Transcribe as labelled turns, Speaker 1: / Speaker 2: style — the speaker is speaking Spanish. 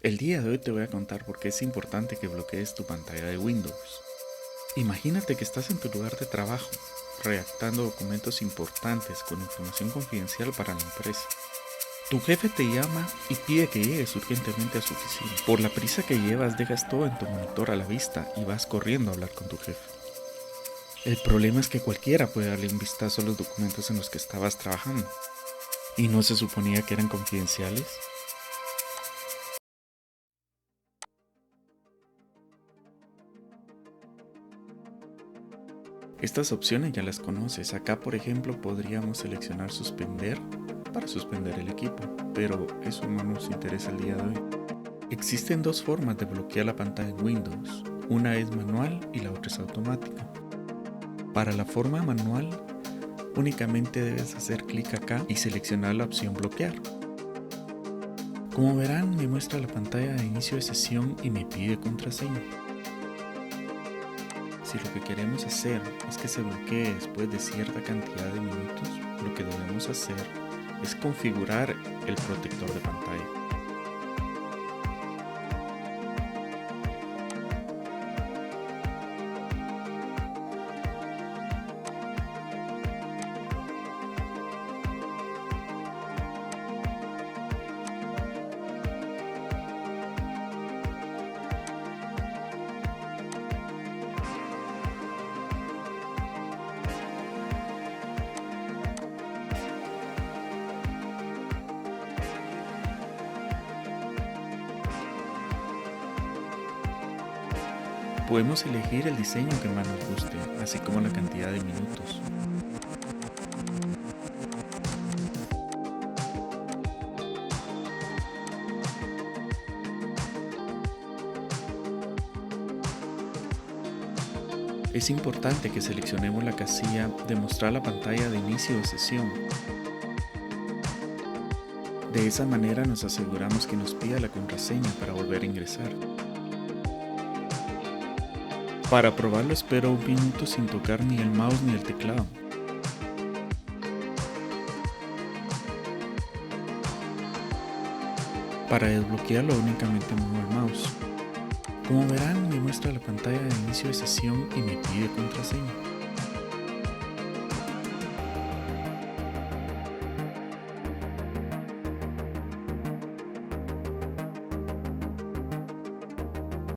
Speaker 1: El día de hoy te voy a contar por qué es importante que bloquees tu pantalla de Windows. Imagínate que estás en tu lugar de trabajo, redactando documentos importantes con información confidencial para la empresa. Tu jefe te llama y pide que llegues urgentemente a su oficina. Por la prisa que llevas, dejas todo en tu monitor a la vista y vas corriendo a hablar con tu jefe. El problema es que cualquiera puede darle un vistazo a los documentos en los que estabas trabajando. ¿Y no se suponía que eran confidenciales? Estas opciones ya las conoces. Acá, por ejemplo, podríamos seleccionar suspender para suspender el equipo, pero eso no nos interesa el día de hoy. Existen dos formas de bloquear la pantalla en Windows. Una es manual y la otra es automática. Para la forma manual, únicamente debes hacer clic acá y seleccionar la opción bloquear. Como verán, me muestra la pantalla de inicio de sesión y me pide contraseña. Si lo que queremos hacer es que se bloquee después de cierta cantidad de minutos, lo que debemos hacer es configurar el protector de pantalla. Podemos elegir el diseño que más nos guste, así como la cantidad de minutos. Es importante que seleccionemos la casilla de mostrar la pantalla de inicio de sesión. De esa manera nos aseguramos que nos pida la contraseña para volver a ingresar. Para probarlo espero un minuto sin tocar ni el mouse ni el teclado. Para desbloquearlo únicamente muevo el mouse. Como verán, me muestra la pantalla de inicio de sesión y me pide contraseña.